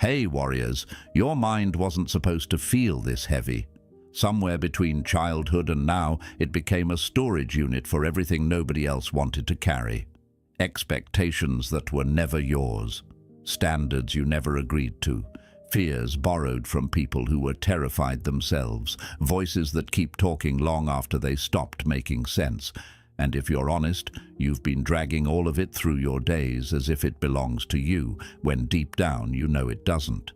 Hey, warriors, your mind wasn't supposed to feel this heavy. Somewhere between childhood and now, it became a storage unit for everything nobody else wanted to carry. Expectations that were never yours. Standards you never agreed to. Fears borrowed from people who were terrified themselves. Voices that keep talking long after they stopped making sense. And if you're honest, you've been dragging all of it through your days as if it belongs to you, when deep down you know it doesn't.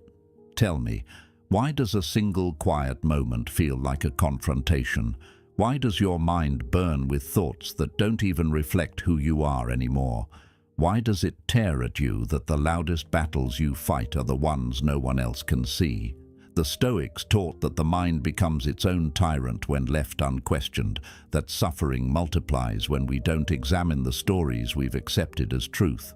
Tell me, why does a single quiet moment feel like a confrontation? Why does your mind burn with thoughts that don't even reflect who you are anymore? Why does it tear at you that the loudest battles you fight are the ones no one else can see? The Stoics taught that the mind becomes its own tyrant when left unquestioned, that suffering multiplies when we don't examine the stories we've accepted as truth.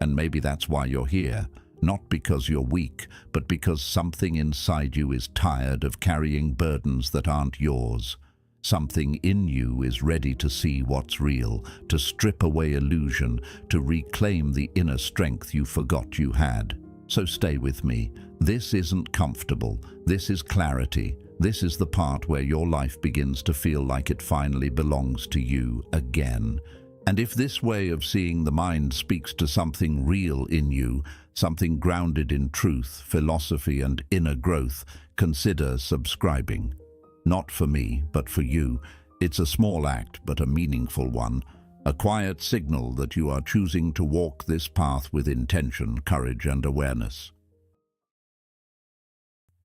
And maybe that's why you're here, not because you're weak, but because something inside you is tired of carrying burdens that aren't yours. Something in you is ready to see what's real, to strip away illusion, to reclaim the inner strength you forgot you had. So stay with me. This isn't comfortable. This is clarity. This is the part where your life begins to feel like it finally belongs to you again. And if this way of seeing the mind speaks to something real in you, something grounded in truth, philosophy, and inner growth, consider subscribing. Not for me, but for you. It's a small act, but a meaningful one. A quiet signal that you are choosing to walk this path with intention, courage, and awareness.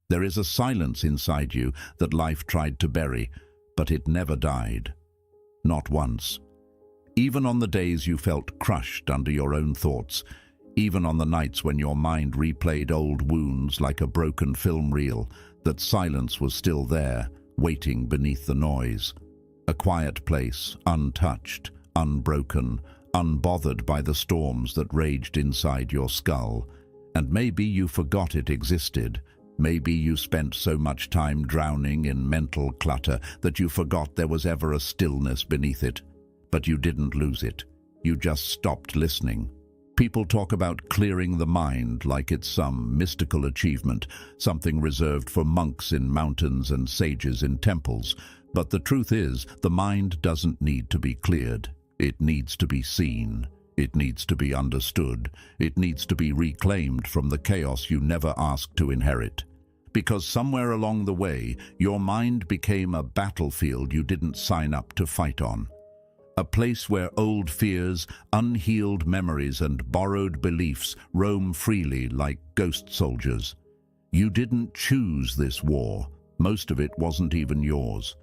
There is a silence inside you that life tried to bury, but it never died. Not once. Even on the days you felt crushed under your own thoughts, even on the nights when your mind replayed old wounds like a broken film reel, that silence was still there, waiting beneath the noise. A quiet place, untouched, unbroken, unbothered by the storms that raged inside your skull. And maybe you forgot it existed. Maybe you spent so much time drowning in mental clutter that you forgot there was ever a stillness beneath it. But you didn't lose it. You just stopped listening. People talk about clearing the mind like it's some mystical achievement, something reserved for monks in mountains and sages in temples. But the truth is, the mind doesn't need to be cleared. It needs to be seen. It needs to be understood. It needs to be reclaimed from the chaos you never asked to inherit. Because somewhere along the way, your mind became a battlefield you didn't sign up to fight on. A place where old fears, unhealed memories, and borrowed beliefs roam freely like ghost soldiers. You didn't choose this war. Most of it wasn't even yours.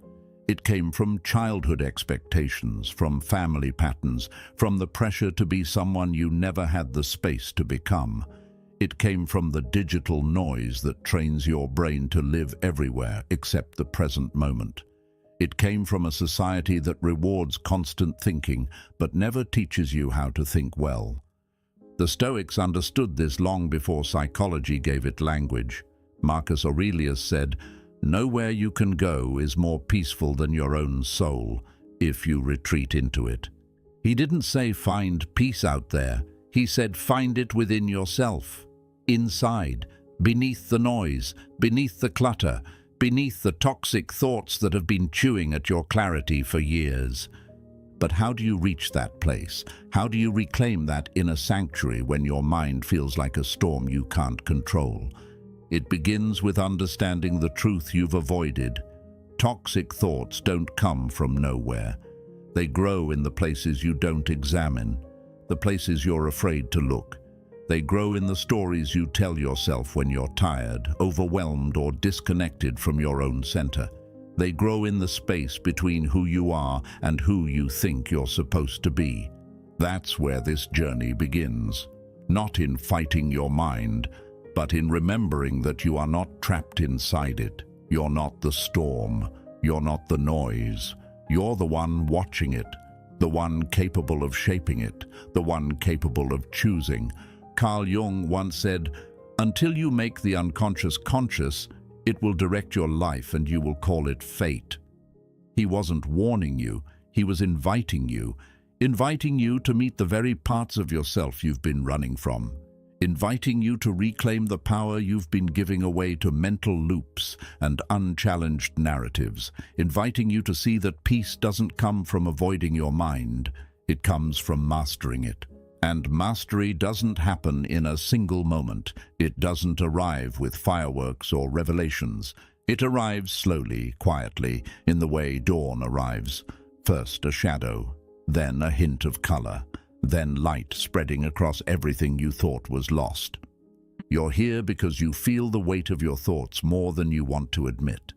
It came from childhood expectations, from family patterns, from the pressure to be someone you never had the space to become. It came from the digital noise that trains your brain to live everywhere except the present moment. It came from a society that rewards constant thinking, but never teaches you how to think well. The Stoics understood this long before psychology gave it language. Marcus Aurelius said, "Nowhere you can go is more peaceful than your own soul, if you retreat into it." He didn't say find peace out there. He said find it within yourself, inside, beneath the noise, beneath the clutter, beneath the toxic thoughts that have been chewing at your clarity for years. But how do you reach that place? How do you reclaim that inner sanctuary when your mind feels like a storm you can't control? It begins with understanding the truth you've avoided. Toxic thoughts don't come from nowhere. They grow in the places you don't examine, the places you're afraid to look. They grow in the stories you tell yourself when you're tired, overwhelmed, or disconnected from your own center. They grow in the space between who you are and who you think you're supposed to be. That's where this journey begins. Not in fighting your mind, but in remembering that you are not trapped inside it. You're not the storm. You're not the noise. You're the one watching it, the one capable of shaping it, the one capable of choosing. Carl Jung once said, "Until you make the unconscious conscious, it will direct your life and you will call it fate." He wasn't warning you, he was inviting you to meet the very parts of yourself you've been running from. inviting you to reclaim the power you've been giving away to mental loops and unchallenged narratives, inviting you to see that peace doesn't come from avoiding your mind, it comes from mastering it. And mastery doesn't happen in a single moment. It doesn't arrive with fireworks or revelations. It arrives slowly, quietly, in the way dawn arrives. First a shadow, then a hint of color, then light spreading across everything you thought was lost. You're here because you feel the weight of your thoughts more than you want to admit.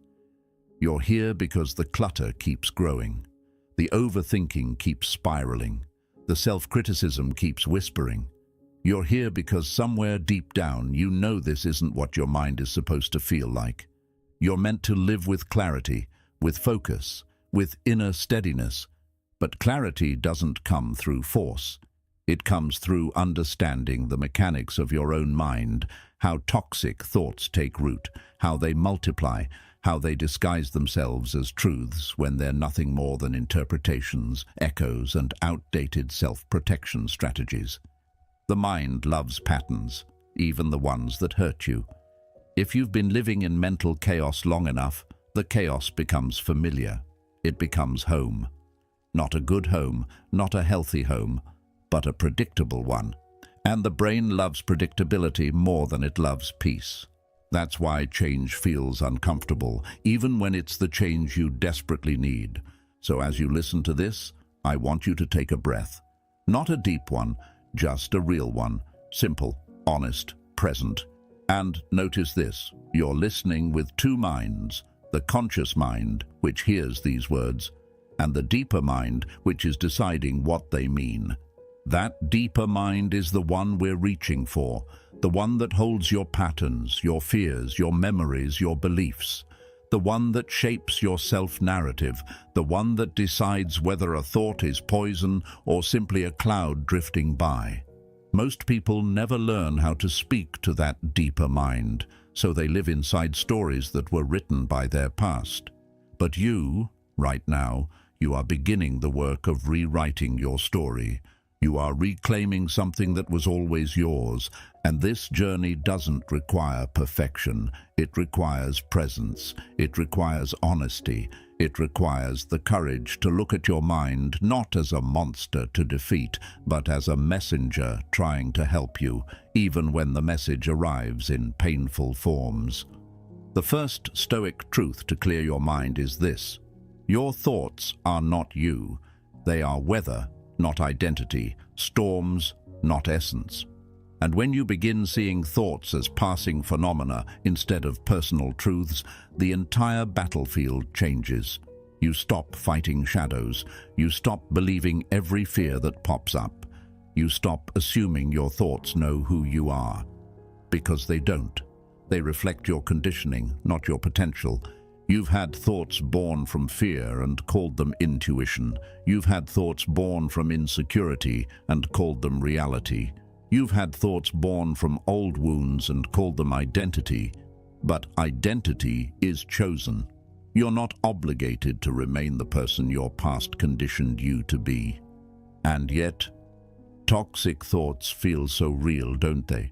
You're here because the clutter keeps growing. The overthinking keeps spiraling. The self-criticism keeps whispering. You're here because somewhere deep down you know this isn't what your mind is supposed to feel like. You're meant to live with clarity, with focus, with inner steadiness. But clarity doesn't come through force. It comes through understanding the mechanics of your own mind, how toxic thoughts take root, how they multiply, how they disguise themselves as truths when they're nothing more than interpretations, echoes, and outdated self-protection strategies. The mind loves patterns, even the ones that hurt you. If you've been living in mental chaos long enough, the chaos becomes familiar. It becomes home. Not a good home, not a healthy home, but a predictable one. And the brain loves predictability more than it loves peace. That's why change feels uncomfortable, even when it's the change you desperately need. So as you listen to this, I want you to take a breath. Not a deep one, just a real one. Simple, honest, present. And notice this, you're listening with two minds. The conscious mind, which hears these words, and the deeper mind, which is deciding what they mean. That deeper mind is the one we're reaching for, the one that holds your patterns, your fears, your memories, your beliefs, the one that shapes your self-narrative, the one that decides whether a thought is poison or simply a cloud drifting by. Most people never learn how to speak to that deeper mind, so they live inside stories that were written by their past. But you, right now, you are beginning the work of rewriting your story. You are reclaiming something that was always yours, and this journey doesn't require perfection. It requires presence. It requires honesty. It requires the courage to look at your mind not as a monster to defeat, but as a messenger trying to help you, even when the message arrives in painful forms. The first Stoic truth to clear your mind is this: your thoughts are not you. They are weather, not identity, storms, not essence. And when you begin seeing thoughts as passing phenomena instead of personal truths, the entire battlefield changes. You stop fighting shadows. You stop believing every fear that pops up. You stop assuming your thoughts know who you are. Because they don't. They reflect your conditioning, not your potential. You've had thoughts born from fear and called them intuition. You've had thoughts born from insecurity and called them reality. You've had thoughts born from old wounds and called them identity. But identity is chosen. You're not obligated to remain the person your past conditioned you to be. And yet, toxic thoughts feel so real, don't they?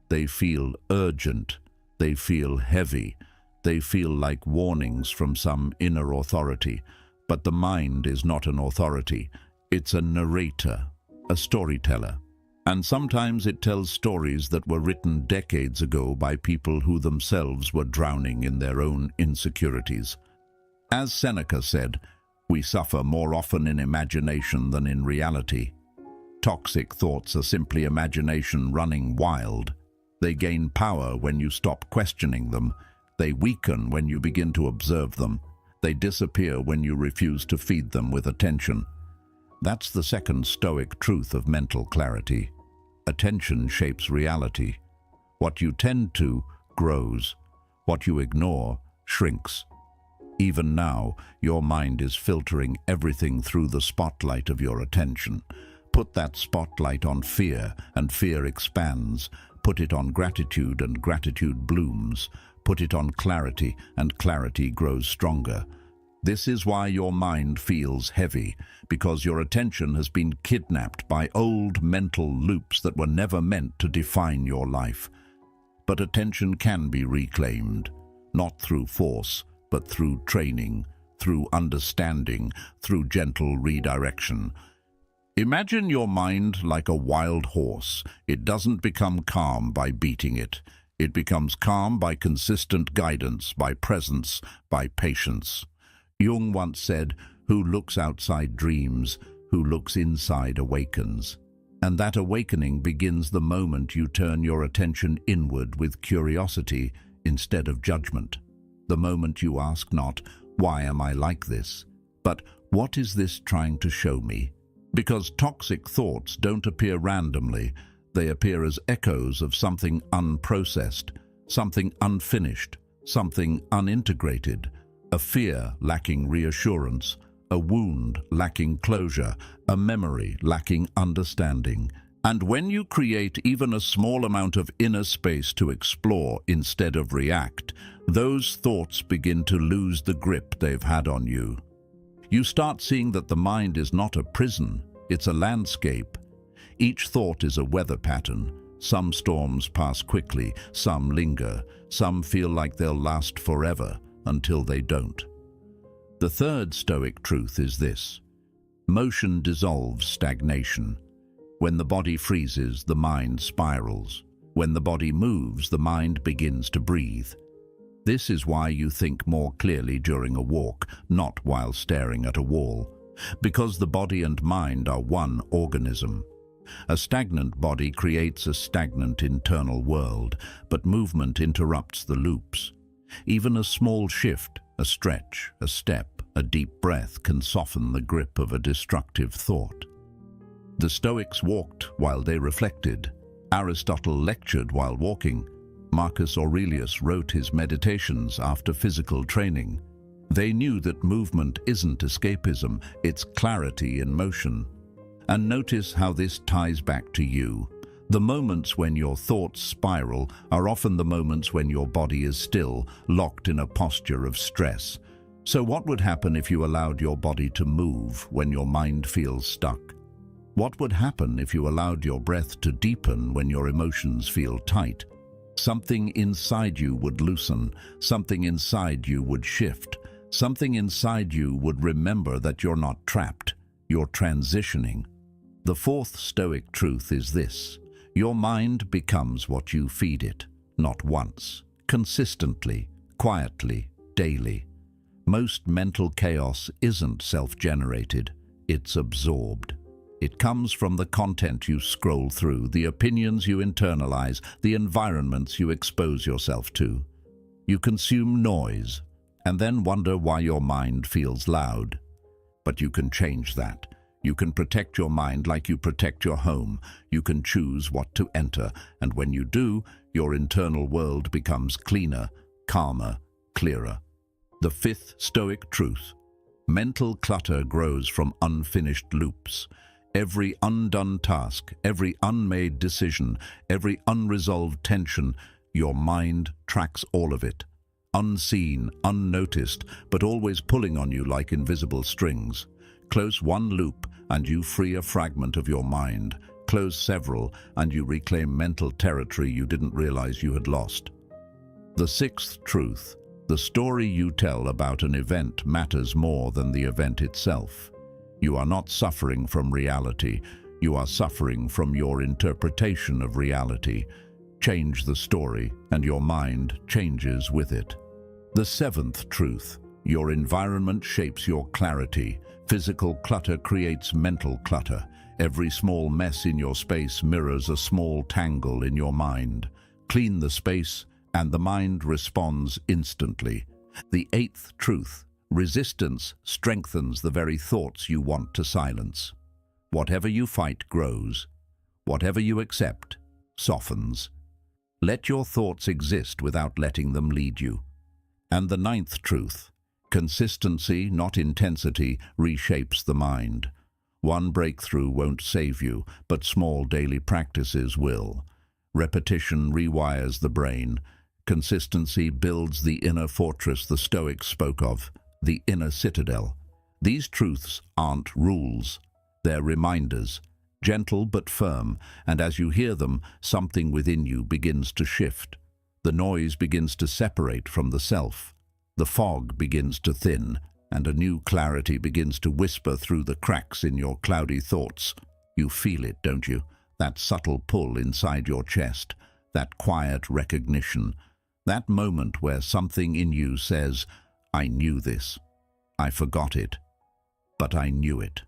They feel urgent. They feel heavy. They feel like warnings from some inner authority. But the mind is not an authority. It's a narrator, a storyteller. And sometimes it tells stories that were written decades ago by people who themselves were drowning in their own insecurities. As Seneca said, we suffer more often in imagination than in reality. Toxic thoughts are simply imagination running wild. They gain power when you stop questioning them. They weaken when you begin to observe them. They disappear when you refuse to feed them with attention. That's the second Stoic truth of mental clarity. Attention shapes reality. What you tend to grows. What you ignore shrinks. Even now, your mind is filtering everything through the spotlight of your attention. Put that spotlight on fear, and fear expands. Put it on gratitude, and gratitude blooms. Put it on clarity, and clarity grows stronger. This is why your mind feels heavy, because your attention has been kidnapped by old mental loops that were never meant to define your life. But attention can be reclaimed, not through force, but through training, through understanding, through gentle redirection. Imagine your mind like a wild horse. It doesn't become calm by beating it. It becomes calm by consistent guidance, by presence, by patience. Jung once said, "Who looks outside dreams, who looks inside awakens." And that awakening begins the moment you turn your attention inward with curiosity instead of judgment. The moment you ask not, "Why am I like this?" but "What is this trying to show me?" Because toxic thoughts don't appear randomly. They appear as echoes of something unprocessed, something unfinished, something unintegrated, a fear lacking reassurance, a wound lacking closure, a memory lacking understanding. And when you create even a small amount of inner space to explore instead of react, those thoughts begin to lose the grip they've had on you. You start seeing that the mind is not a prison, it's a landscape. Each thought is a weather pattern. Some storms pass quickly, some linger, some feel like they'll last forever until they don't. The third Stoic truth is this: motion dissolves stagnation. When the body freezes, the mind spirals. When the body moves, the mind begins to breathe. This is why you think more clearly during a walk, not while staring at a wall. Because the body and mind are one organism. A stagnant body creates a stagnant internal world, but movement interrupts the loops. Even a small shift, a stretch, a step, a deep breath can soften the grip of a destructive thought. The Stoics walked while they reflected. Aristotle lectured while walking. Marcus Aurelius wrote his meditations after physical training. They knew that movement isn't escapism, it's clarity in motion. And notice how this ties back to you. The moments when your thoughts spiral are often the moments when your body is still, locked in a posture of stress. So what would happen if you allowed your body to move when your mind feels stuck? What would happen if you allowed your breath to deepen when your emotions feel tight? Something inside you would loosen, something inside you would shift, something inside you would remember that you're not trapped, you're transitioning. The fourth Stoic truth is this: your mind becomes what you feed it, not once, consistently, quietly, daily. Most mental chaos isn't self-generated, it's absorbed. It comes from the content you scroll through, the opinions you internalize, the environments you expose yourself to. You consume noise, and then wonder why your mind feels loud. But you can change that. You can protect your mind like you protect your home. You can choose what to enter, and when you do, your internal world becomes cleaner, calmer, clearer. The fifth Stoic truth: mental clutter grows from unfinished loops. Every undone task, every unmade decision, every unresolved tension, your mind tracks all of it. Unseen, unnoticed, but always pulling on you like invisible strings. Close one loop and you free a fragment of your mind. Close several and you reclaim mental territory you didn't realize you had lost. The sixth truth: the story you tell about an event matters more than the event itself. You are not suffering from reality. You are suffering from your interpretation of reality. Change the story, and your mind changes with it. The seventh truth: your environment shapes your clarity. Physical clutter creates mental clutter. Every small mess in your space mirrors a small tangle in your mind. Clean the space, and the mind responds instantly. The eighth truth: resistance strengthens the very thoughts you want to silence. Whatever you fight grows. Whatever you accept softens. Let your thoughts exist without letting them lead you. And the ninth truth: consistency, not intensity, reshapes the mind. One breakthrough won't save you, but small daily practices will. Repetition rewires the brain. Consistency builds the inner fortress the Stoics spoke of. the inner citadel. These truths aren't rules, they're reminders, gentle but firm, and as you hear them, something within you begins to shift. The noise begins to separate from the self. The fog begins to thin, and a new clarity begins to whisper through the cracks in your cloudy thoughts. You feel it, don't you? That subtle pull inside your chest, that quiet recognition, that moment where something in you says, I knew this. I forgot it, but I knew it.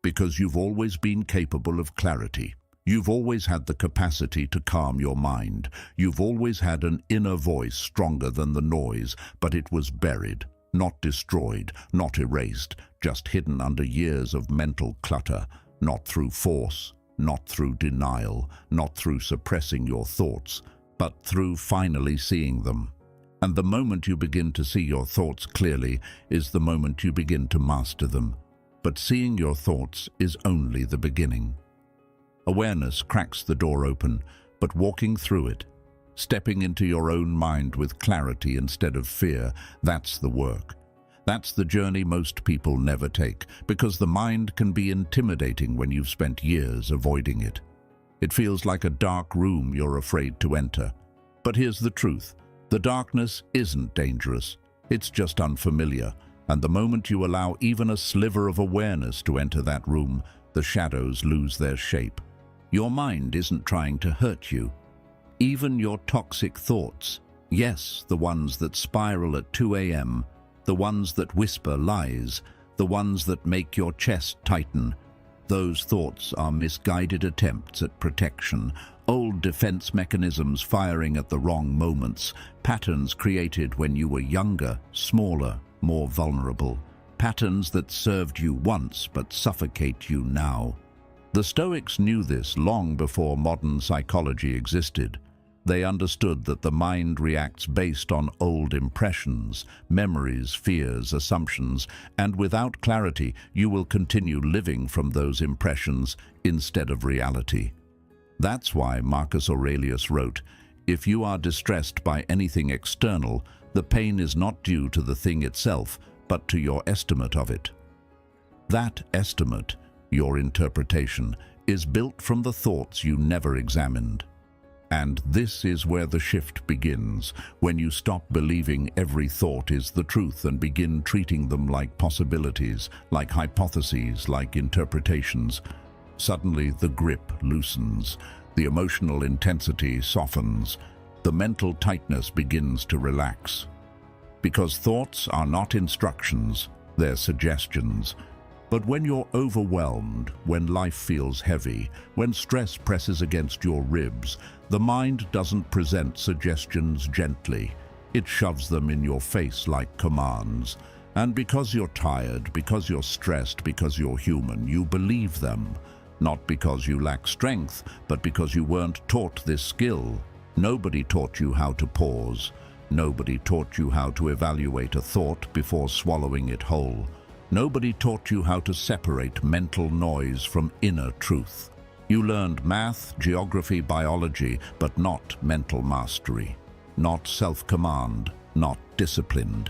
Because you've always been capable of clarity. You've always had the capacity to calm your mind. You've always had an inner voice stronger than the noise, but it was buried, not destroyed, not erased, just hidden under years of mental clutter, not through force, not through denial, not through suppressing your thoughts, but through finally seeing them. And the moment you begin to see your thoughts clearly is the moment you begin to master them. But seeing your thoughts is only the beginning. Awareness cracks the door open, but walking through it, stepping into your own mind with clarity instead of fear, that's the work. That's the journey most people never take, because the mind can be intimidating when you've spent years avoiding it. It feels like a dark room you're afraid to enter. But here's the truth. The darkness isn't dangerous. It's just unfamiliar. And the moment you allow even a sliver of awareness to enter that room, the shadows lose their shape. Your mind isn't trying to hurt you. Even your toxic thoughts, yes, the ones that spiral at 2 a.m., the ones that whisper lies, the ones that make your chest tighten, those thoughts are misguided attempts at protection, old defense mechanisms firing at the wrong moments, patterns created when you were younger, smaller, more vulnerable, patterns that served you once but suffocate you now. The Stoics knew this long before modern psychology existed. They understood that the mind reacts based on old impressions, memories, fears, assumptions, and without clarity, you will continue living from those impressions instead of reality. That's why Marcus Aurelius wrote, "If you are distressed by anything external, the pain is not due to the thing itself, but to your estimate of it." That estimate, your interpretation, is built from the thoughts you never examined. And this is where the shift begins, when you stop believing every thought is the truth and begin treating them like possibilities, like hypotheses, like interpretations. Suddenly the grip loosens, the emotional intensity softens, the mental tightness begins to relax. Because thoughts are not instructions, they're suggestions. But when you're overwhelmed, when life feels heavy, when stress presses against your ribs, the mind doesn't present suggestions gently. It shoves them in your face like commands. And because you're tired, because you're stressed, because you're human, you believe them. Not because you lack strength, but because you weren't taught this skill. Nobody taught you how to pause. Nobody taught you how to evaluate a thought before swallowing it whole. Nobody taught you how to separate mental noise from inner truth. You learned math, geography, biology, but not mental mastery, not self-command, not disciplined.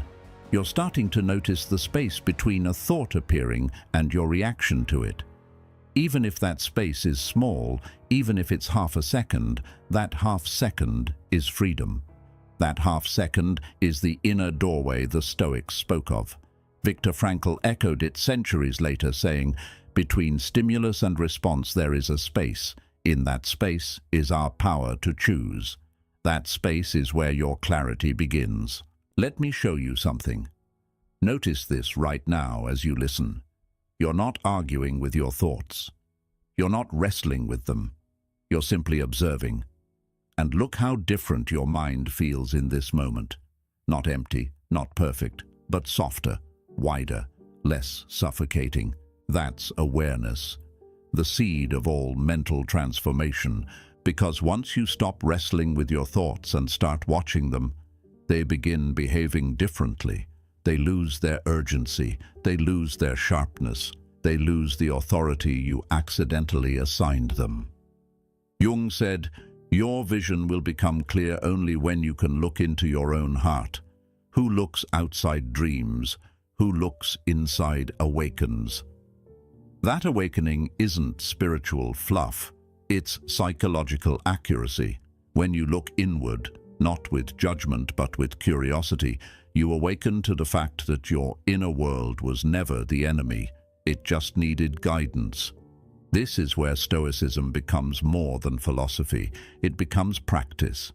You're starting to notice the space between a thought appearing and your reaction to it. Even if that space is small, even if it's half a second, that half second is freedom. That half second is the inner doorway the Stoics spoke of. Viktor Frankl echoed it centuries later, saying, "Between stimulus and response there is a space. In that space is our power to choose. That space is where your clarity begins." Let me show you something. Notice this right now as you listen. You're not arguing with your thoughts. You're not wrestling with them. You're simply observing. And look how different your mind feels in this moment. Not empty, not perfect, but softer, wider, less suffocating. That's awareness, the seed of all mental transformation, because once you stop wrestling with your thoughts and start watching them, they begin behaving differently. They lose their urgency, they lose their sharpness, they lose the authority you accidentally assigned them. Jung said, "Your vision will become clear only when you can look into your own heart. Who looks outside dreams? who looks inside awakens. That awakening isn't spiritual fluff, it's psychological accuracy. When you look inward, not with judgment but with curiosity, you awaken to the fact that your inner world was never the enemy, it just needed guidance. This is where Stoicism becomes more than philosophy, it becomes practice.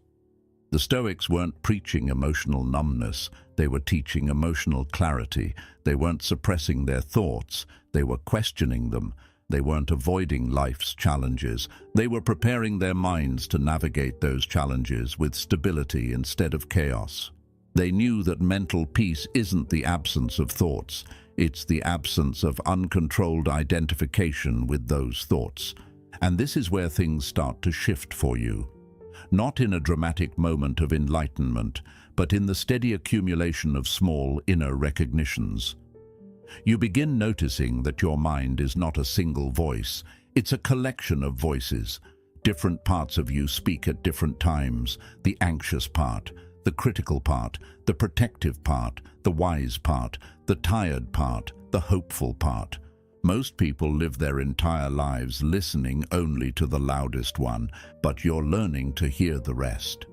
The Stoics weren't preaching emotional numbness, they were teaching emotional clarity. They weren't suppressing their thoughts, they were questioning them. They weren't avoiding life's challenges, they were preparing their minds to navigate those challenges with stability instead of chaos. They knew that mental peace isn't the absence of thoughts, it's the absence of uncontrolled identification with those thoughts. And this is where things start to shift for you. Not in a dramatic moment of enlightenment, but in the steady accumulation of small inner recognitions. You begin noticing that your mind is not a single voice, it's a collection of voices. Different parts of you speak at different times, the anxious part, the critical part, the protective part, the wise part, the tired part, the hopeful part. Most people live their entire lives listening only to the loudest one, but you're learning to hear the rest.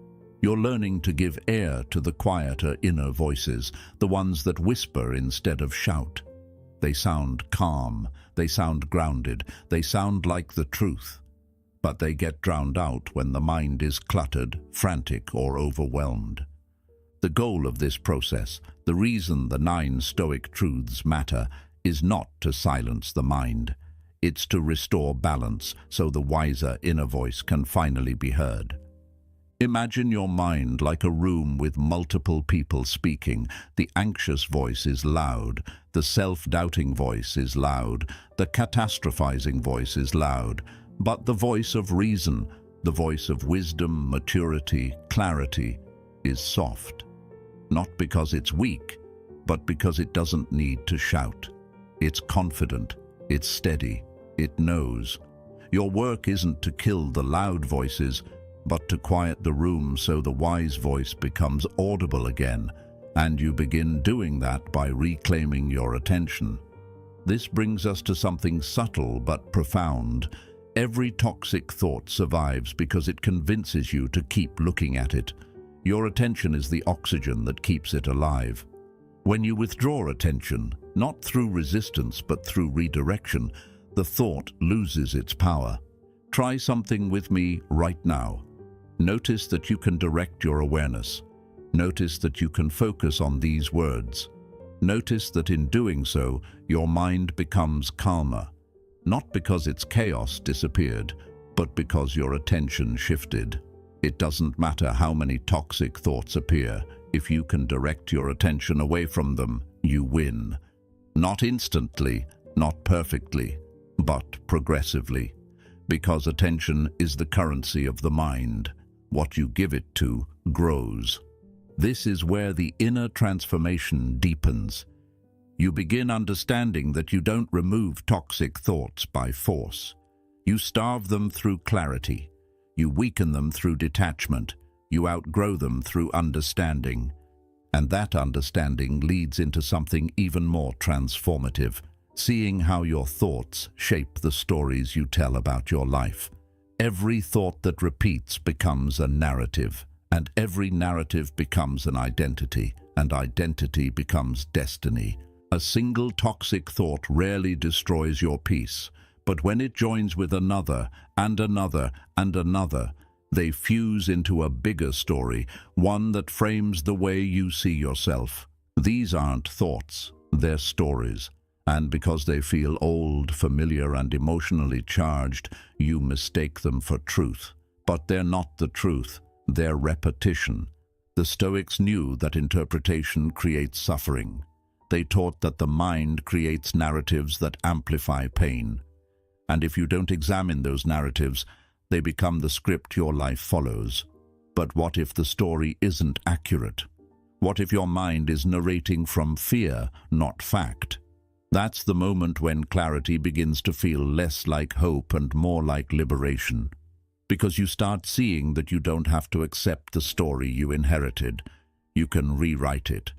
You're learning to give ear to the quieter inner voices, the ones that whisper instead of shout. They sound calm, they sound grounded, they sound like the truth. But they get drowned out when the mind is cluttered, frantic, or overwhelmed. The goal of this process, the reason the 9 Stoic truths matter, is not to silence the mind. It's to restore balance so the wiser inner voice can finally be heard. Imagine your mind like a room with multiple people speaking. The anxious voice is loud, the self-doubting voice is loud, the catastrophizing voice is loud, but the voice of reason, the voice of wisdom, maturity, clarity, is soft. Not because it's weak, but because it doesn't need to shout. It's confident, it's steady, it knows. Your work isn't to kill the loud voices, but to quiet the room so the wise voice becomes audible again, and you begin doing that by reclaiming your attention. This brings us to something subtle but profound. Every toxic thought survives because it convinces you to keep looking at it. Your attention is the oxygen that keeps it alive. When you withdraw attention, not through resistance but through redirection, the thought loses its power. Try something with me right now. Notice that you can direct your awareness. Notice that you can focus on these words. Notice that in doing so, your mind becomes calmer. Not because its chaos disappeared, but because your attention shifted. It doesn't matter how many toxic thoughts appear. If you can direct your attention away from them, you win. Not instantly, not perfectly, but progressively. Because attention is the currency of the mind. What you give it to grows. This is where the inner transformation deepens. You begin understanding that you don't remove toxic thoughts by force. You starve them through clarity. You weaken them through detachment. You outgrow them through understanding. And that understanding leads into something even more transformative, seeing how your thoughts shape the stories you tell about your life. Every thought that repeats becomes a narrative, and every narrative becomes an identity, and identity becomes destiny. A single toxic thought rarely destroys your peace, but when it joins with another, and another, and another, they fuse into a bigger story, one that frames the way you see yourself. These aren't thoughts, they're stories. And because they feel old, familiar, and emotionally charged, you mistake them for truth. But they're not the truth, they're repetition. The Stoics knew that interpretation creates suffering. They taught that the mind creates narratives that amplify pain. And if you don't examine those narratives, they become the script your life follows. But what if the story isn't accurate? What if your mind is narrating from fear, not fact? That's the moment when clarity begins to feel less like hope and more like liberation. Because you start seeing that you don't have to accept the story you inherited. You can rewrite it.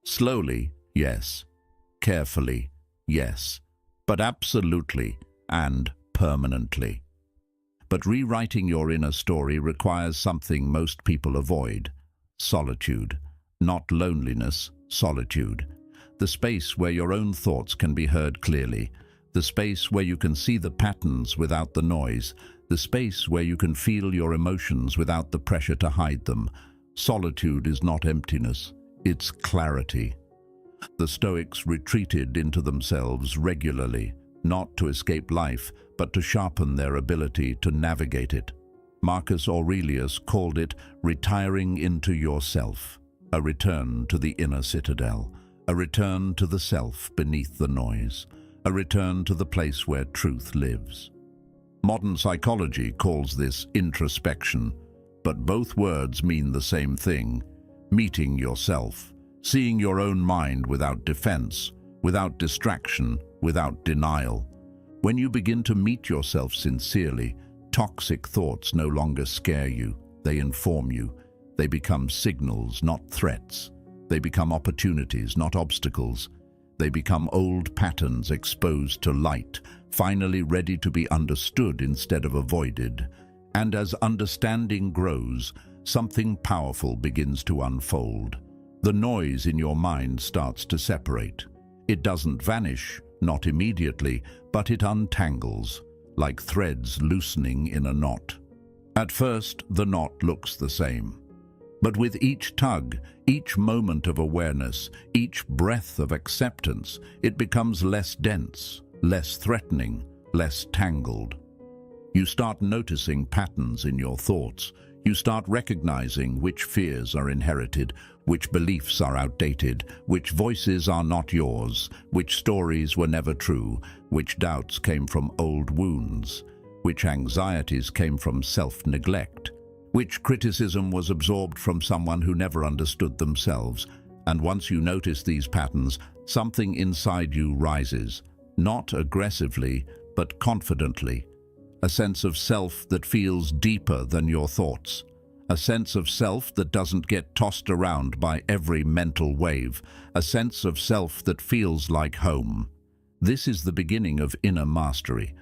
Slowly, yes, carefully, yes, but absolutely and permanently. But rewriting your inner story requires something most people avoid: solitude. Not loneliness, solitude. The space where your own thoughts can be heard clearly. The space where you can see the patterns without the noise. The space where you can feel your emotions without the pressure to hide them. Solitude is not emptiness, it's clarity. The Stoics retreated into themselves regularly, not to escape life, but to sharpen their ability to navigate it. Marcus Aurelius called it retiring into yourself, a return to the inner citadel, a return to the self beneath the noise, a return to the place where truth lives. Modern psychology calls this introspection, but both words mean the same thing: meeting yourself, seeing your own mind without defense, without distraction, without denial. When you begin to meet yourself sincerely, toxic thoughts no longer scare you, they inform you. They become signals, not threats. They become opportunities, not obstacles. They become old patterns exposed to light, finally ready to be understood instead of avoided. And as understanding grows, something powerful begins to unfold. The noise in your mind starts to separate. It doesn't vanish, not immediately, but it untangles, like threads loosening in a knot. At first, the knot looks the same. But with each tug, each moment of awareness, each breath of acceptance, it becomes less dense, less threatening, less tangled. You start noticing patterns in your thoughts. You start recognizing which fears are inherited, which beliefs are outdated, which voices are not yours, which stories were never true, which doubts came from old wounds, which anxieties came from self-neglect, which criticism was absorbed from someone who never understood themselves. And once you notice these patterns, something inside you rises, not aggressively, but confidently. A sense of self that feels deeper than your thoughts. A sense of self that doesn't get tossed around by every mental wave. A sense of self that feels like home. This is the beginning of inner mastery.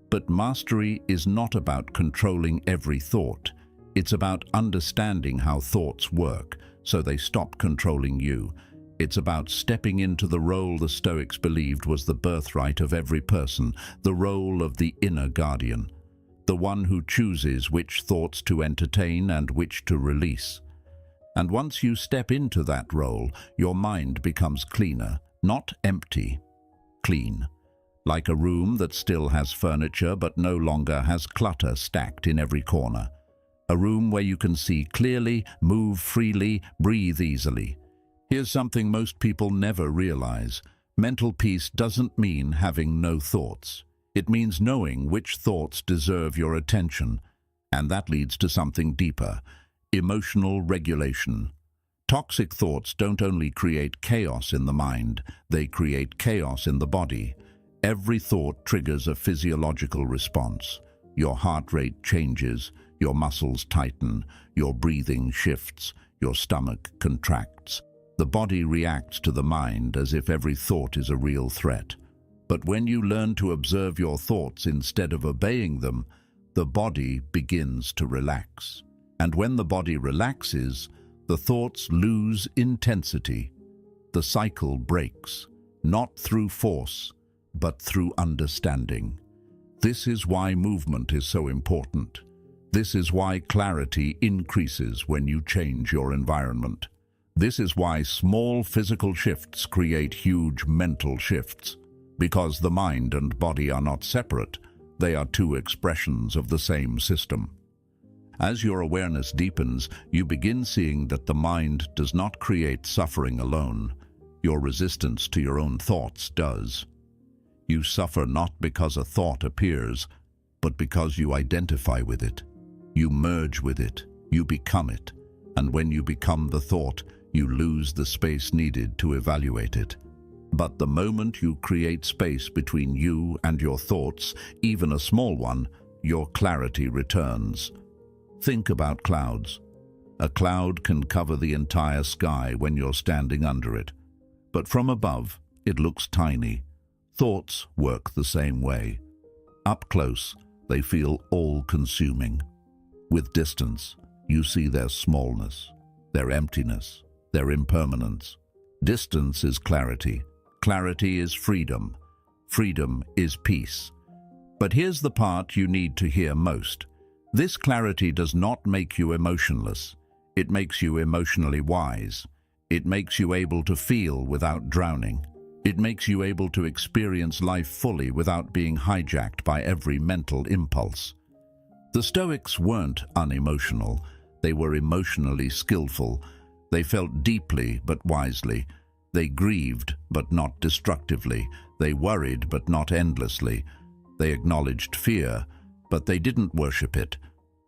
But mastery is not about controlling every thought. It's about understanding how thoughts work, so they stop controlling you. It's about stepping into the role the Stoics believed was the birthright of every person, the role of the inner guardian, the one who chooses which thoughts to entertain and which to release. And once you step into that role, your mind becomes cleaner, not empty, clean. Like a room that still has furniture but no longer has clutter stacked in every corner. A room where you can see clearly, move freely, breathe easily. Here's something most people never realize. Mental peace doesn't mean having no thoughts. It means knowing which thoughts deserve your attention. And that leads to something deeper: emotional regulation. Toxic thoughts don't only create chaos in the mind, they create chaos in the body. Every thought triggers a physiological response. Your heart rate changes, your muscles tighten, your breathing shifts, your stomach contracts. The body reacts to the mind as if every thought is a real threat. But when you learn to observe your thoughts instead of obeying them, the body begins to relax. And when the body relaxes, the thoughts lose intensity. The cycle breaks, not through force, but through understanding. This is why movement is so important. This is why clarity increases when you change your environment. This is why small physical shifts create huge mental shifts. Because the mind and body are not separate, they are two expressions of the same system. As your awareness deepens, you begin seeing that the mind does not create suffering alone. Your resistance to your own thoughts does. You suffer not because a thought appears, but because you identify with it. You merge with it, you become it, and when you become the thought, you lose the space needed to evaluate it. But the moment you create space between you and your thoughts, even a small one, your clarity returns. Think about clouds. A cloud can cover the entire sky when you're standing under it. But from above, it looks tiny. Thoughts work the same way. Up close, they feel all-consuming. With distance, you see their smallness, their emptiness, their impermanence. Distance is clarity. Clarity is freedom. Freedom is peace. But here's the part you need to hear most. This clarity does not make you emotionless. It makes you emotionally wise. It makes you able to feel without drowning. It makes you able to experience life fully without being hijacked by every mental impulse. The Stoics weren't unemotional. They were emotionally skillful. They felt deeply but wisely. They grieved but not destructively. They worried but not endlessly. They acknowledged fear, but they didn't worship it.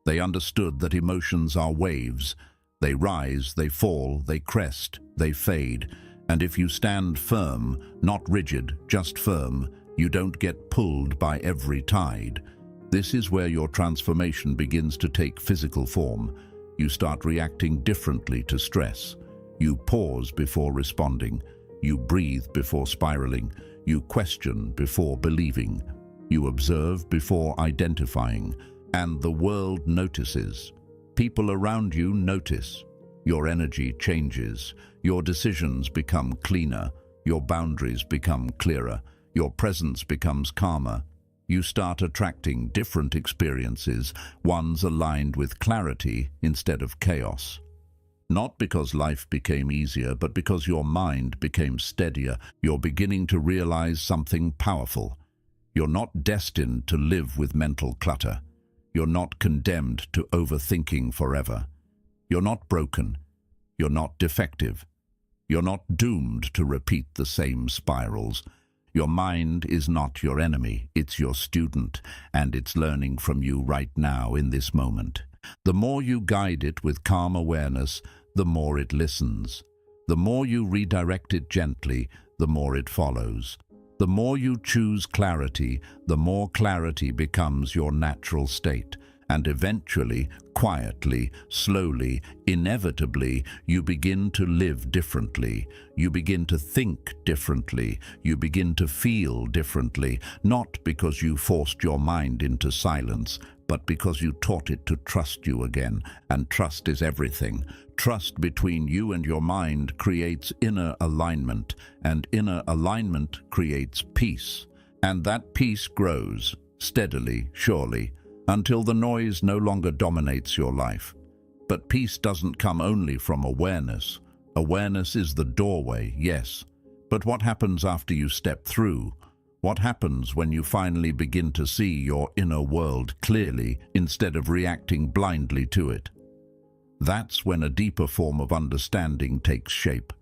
They understood that emotions are waves. They rise, they fall, they crest, they fade. And if you stand firm, not rigid, just firm, you don't get pulled by every tide. This is where your transformation begins to take physical form. You start reacting differently to stress. You pause before responding. You breathe before spiraling. You question before believing. You observe before identifying. And the world notices. People around you notice. Your energy changes. Your decisions become cleaner. Your boundaries become clearer. Your presence becomes calmer. You start attracting different experiences, ones aligned with clarity instead of chaos. Not because life became easier, but because your mind became steadier. You're beginning to realize something powerful. You're not destined to live with mental clutter. You're not condemned to overthinking forever. You're not broken. You're not defective. You're not doomed to repeat the same spirals. Your mind is not your enemy, it's your student, and it's learning from you right now in this moment. The more you guide it with calm awareness, the more it listens. The more you redirect it gently, the more it follows. The more you choose clarity, the more clarity becomes your natural state. And eventually, quietly, slowly, inevitably, you begin to live differently. You begin to think differently. You begin to feel differently, not because you forced your mind into silence, but because you taught it to trust you again. And trust is everything. Trust between you and your mind creates inner alignment, and inner alignment creates peace. And that peace grows, steadily, surely, until the noise no longer dominates your life. But peace doesn't come only from awareness. Awareness is the doorway, yes. But what happens after you step through? What happens when you finally begin to see your inner world clearly instead of reacting blindly to it? That's when a deeper form of understanding takes shape.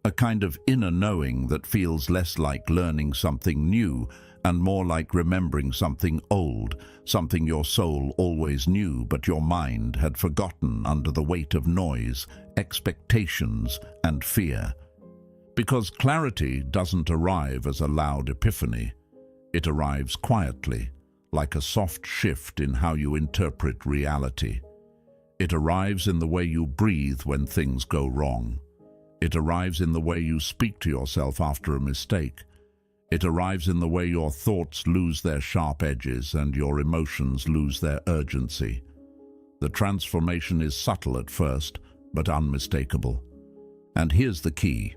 A kind of inner knowing that feels less like learning something new and more like remembering something old, something your soul always knew but your mind had forgotten under the weight of noise, expectations, and fear. Because clarity doesn't arrive as a loud epiphany. It arrives quietly, like a soft shift in how you interpret reality. It arrives in the way you breathe when things go wrong. It arrives in the way you speak to yourself after a mistake. It arrives in the way your thoughts lose their sharp edges and your emotions lose their urgency. The transformation is subtle at first, but unmistakable. And here's the key.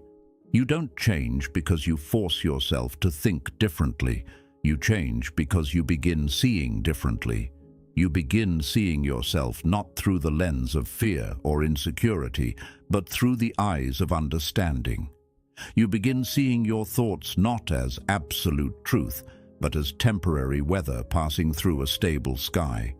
You don't change because you force yourself to think differently. You change because you begin seeing differently. You begin seeing yourself not through the lens of fear or insecurity, but through the eyes of understanding. You begin seeing your thoughts not as absolute truth, but as temporary weather passing through a stable sky.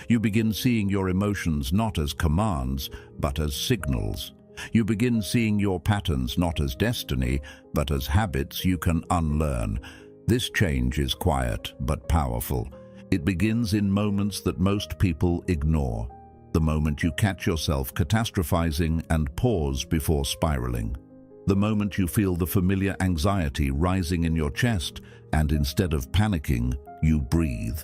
You begin seeing your emotions not as commands, but as signals. You begin seeing your patterns not as destiny, but as habits you can unlearn. This change is quiet, but powerful. It begins in moments that most people ignore. The moment you catch yourself catastrophizing and pause before spiraling. The moment you feel the familiar anxiety rising in your chest and instead of panicking, you breathe.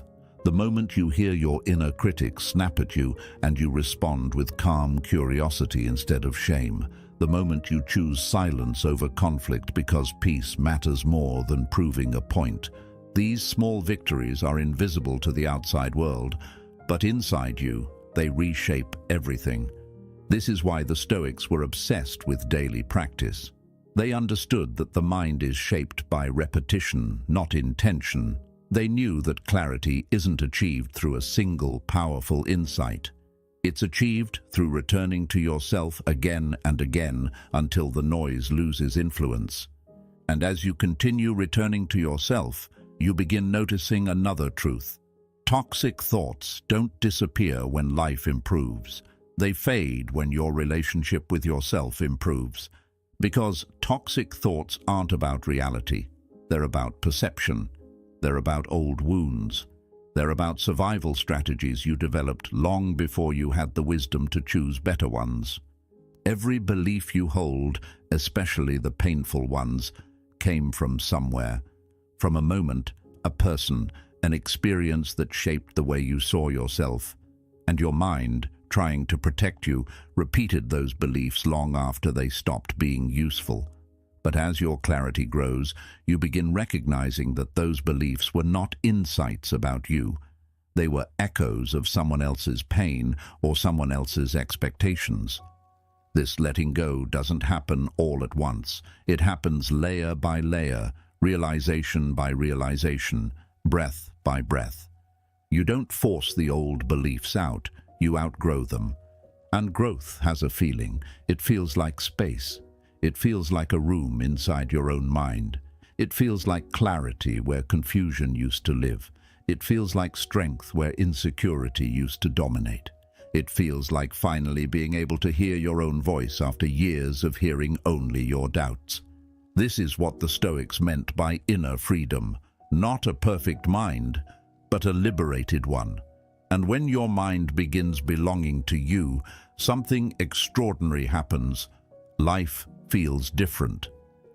The moment you hear your inner critic snap at you and you respond with calm curiosity instead of shame. the moment you choose silence over conflict because peace matters more than proving a point. These small victories are invisible to the outside world, but inside you, they reshape everything. This is why the Stoics were obsessed with daily practice. They understood that the mind is shaped by repetition, not intention. They knew that clarity isn't achieved through a single powerful insight. It's achieved through returning to yourself again and again until the noise loses influence. And as you continue returning to yourself, you begin noticing another truth. Toxic thoughts don't disappear when life improves. They fade when your relationship with yourself improves. Because toxic thoughts aren't about reality. They're about perception. They're about old wounds. They're about survival strategies you developed long before you had the wisdom to choose better ones. Every belief you hold, especially the painful ones, came from somewhere. From a moment, a person, an experience that shaped the way you saw yourself. And your mind, trying to protect you, repeated those beliefs long after they stopped being useful. But as your clarity grows, you begin recognizing that those beliefs were not insights about you. They were echoes of someone else's pain or someone else's expectations. This letting go doesn't happen all at once. It happens layer by layer, realization by realization, breath by breath. You don't force the old beliefs out. You outgrow them. And growth has a feeling. It feels like space. It feels like a room inside your own mind. It feels like clarity where confusion used to live. It feels like strength where insecurity used to dominate. It feels like finally being able to hear your own voice after years of hearing only your doubts. This is what the Stoics meant by inner freedom. Not a perfect mind, but a liberated one. And when your mind begins belonging to you, something extraordinary happens. Life feels different.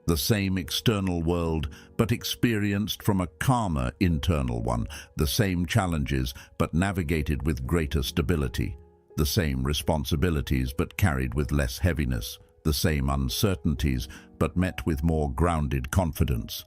The same external world, but experienced from a calmer internal one. The same challenges, but navigated with greater stability. The same responsibilities, but carried with less heaviness. The same uncertainties, but met with more grounded confidence.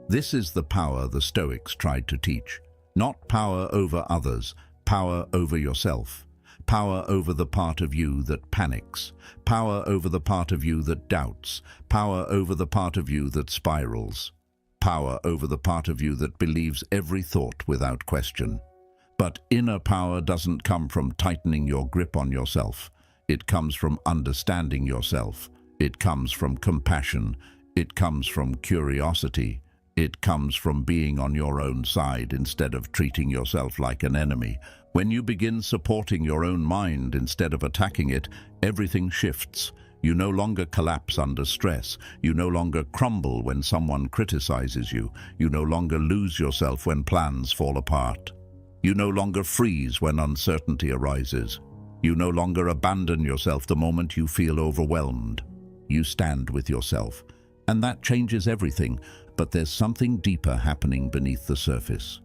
This is the power the Stoics tried to teach. Not power over others, power over yourself. Power over the part of you that panics. Power over the part of you that doubts. Power over the part of you that spirals. Power over the part of you that believes every thought without question. But inner power doesn't come from tightening your grip on yourself. It comes from understanding yourself. It comes from compassion. It comes from curiosity. It comes from being on your own side instead of treating yourself like an enemy. When you begin supporting your own mind instead of attacking it, everything shifts. You no longer collapse under stress. You no longer crumble when someone criticizes you. You no longer lose yourself when plans fall apart. You no longer freeze when uncertainty arises. You no longer abandon yourself the moment you feel overwhelmed. You stand with yourself. And that changes everything. But there's something deeper happening beneath the surface.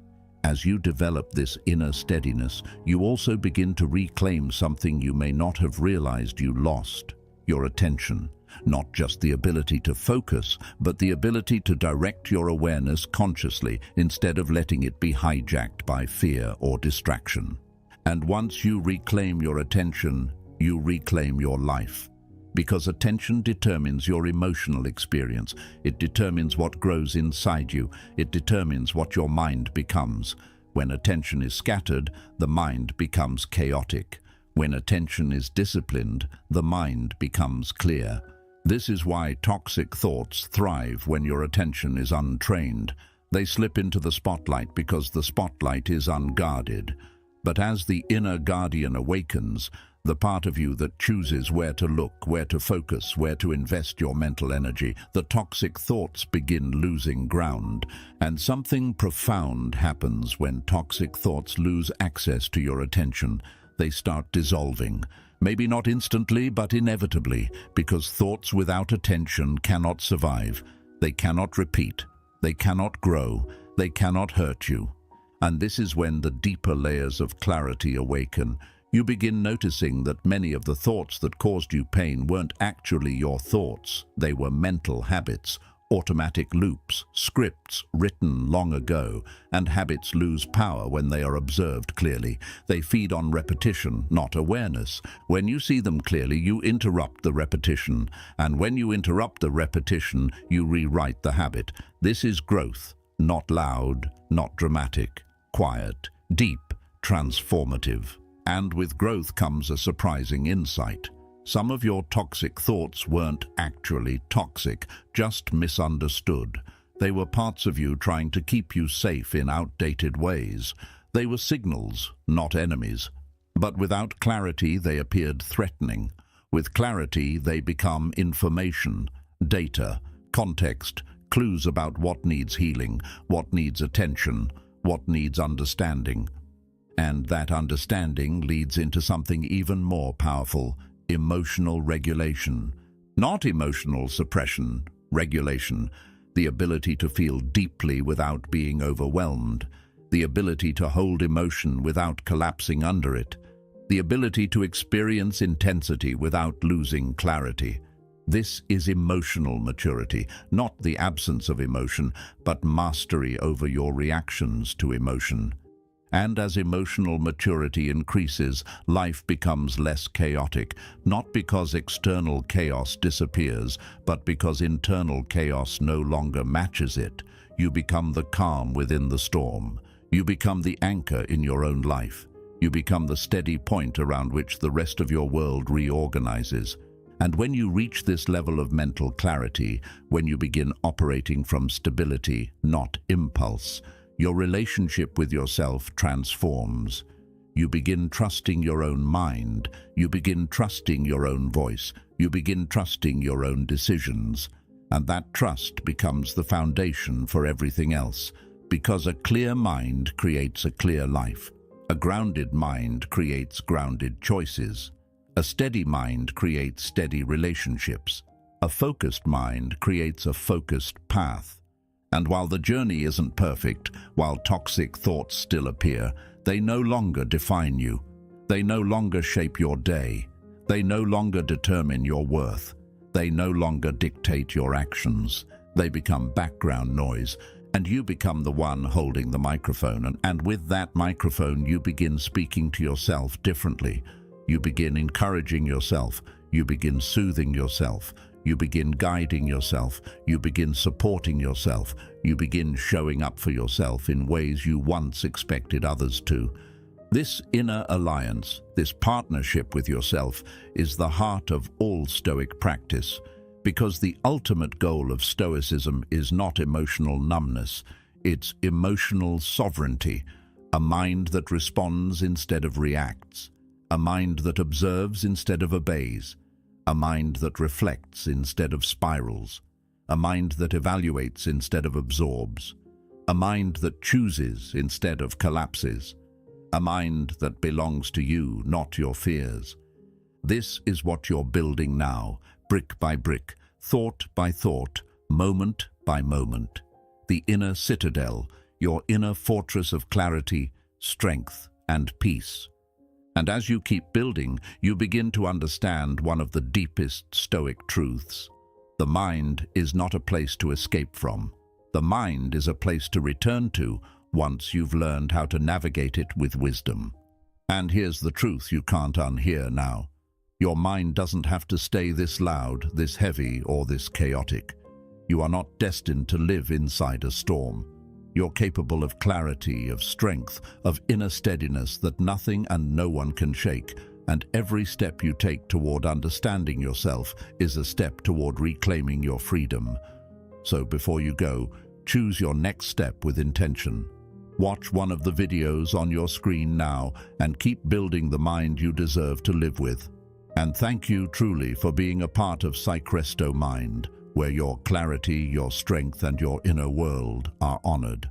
As you develop this inner steadiness, you also begin to reclaim something you may not have realized you lost: your attention. Not just the ability to focus, but the ability to direct your awareness consciously instead of letting it be hijacked by fear or distraction. And once you reclaim your attention, you reclaim your life. Because attention determines your emotional experience. It determines what grows inside you. It determines what your mind becomes. When attention is scattered, the mind becomes chaotic. When attention is disciplined, the mind becomes clear. This is why toxic thoughts thrive when your attention is untrained. They slip into the spotlight because the spotlight is unguarded. But as the inner guardian awakens, the part of you that chooses where to look, where to focus, where to invest your mental energy, the toxic thoughts begin losing ground. And something profound happens when toxic thoughts lose access to your attention. They start dissolving. Maybe not instantly, but inevitably, because thoughts without attention cannot survive. They cannot repeat. They cannot grow. They cannot hurt you. And this is when the deeper layers of clarity awaken. You begin noticing that many of the thoughts that caused you pain weren't actually your thoughts. They were mental habits, automatic loops, scripts written long ago, and habits lose power when they are observed clearly. They feed on repetition, not awareness. When you see them clearly, you interrupt the repetition, and when you interrupt the repetition, you rewrite the habit. This is growth, not loud, not dramatic, quiet, deep, transformative. And with growth comes a surprising insight. Some of your toxic thoughts weren't actually toxic, just misunderstood. They were parts of you trying to keep you safe in outdated ways. They were signals, not enemies. But without clarity, they appeared threatening. With clarity, they become information, data, context, clues about what needs healing, what needs attention, what needs understanding. And that understanding leads into something even more powerful: emotional regulation. Not emotional suppression, regulation. The ability to feel deeply without being overwhelmed. The ability to hold emotion without collapsing under it. The ability to experience intensity without losing clarity. This is emotional maturity, not the absence of emotion, but mastery over your reactions to emotion. And as emotional maturity increases, life becomes less chaotic, not because external chaos disappears, but because internal chaos no longer matches it. You become the calm within the storm. You become the anchor in your own life. You become the steady point around which the rest of your world reorganizes. And when you reach this level of mental clarity, when you begin operating from stability, not impulse, your relationship with yourself transforms. You begin trusting your own mind. You begin trusting your own voice. You begin trusting your own decisions. And that trust becomes the foundation for everything else, because a clear mind creates a clear life. A grounded mind creates grounded choices. A steady mind creates steady relationships. A focused mind creates a focused path. And while the journey isn't perfect, while toxic thoughts still appear, they no longer define you. They no longer shape your day. They no longer determine your worth. They no longer dictate your actions. They become background noise, and you become the one holding the microphone. And with that microphone, you begin speaking to yourself differently. You begin encouraging yourself. You begin soothing yourself. You begin guiding yourself. You begin supporting yourself. You begin showing up for yourself in ways you once expected others to. This inner alliance, this partnership with yourself, is the heart of all Stoic practice, because the ultimate goal of Stoicism is not emotional numbness, it's emotional sovereignty, a mind that responds instead of reacts, a mind that observes instead of obeys, a mind that reflects instead of spirals, a mind that evaluates instead of absorbs, a mind that chooses instead of collapses, a mind that belongs to you, not your fears. This is what you're building now, brick by brick, thought by thought, moment by moment. The inner citadel, your inner fortress of clarity, strength, and peace. And as you keep building, you begin to understand one of the deepest Stoic truths. The mind is not a place to escape from. The mind is a place to return to once you've learned how to navigate it with wisdom. And here's the truth you can't unhear now. Your mind doesn't have to stay this loud, this heavy, or this chaotic. You are not destined to live inside a storm. You're capable of clarity, of strength, of inner steadiness that nothing and no one can shake, and every step you take toward understanding yourself is a step toward reclaiming your freedom. So before you go, choose your next step with intention. Watch one of the videos on your screen now and keep building the mind you deserve to live with. And thank you truly for being a part of Psychresto Mind, where your clarity, your strength, and your inner world are honored.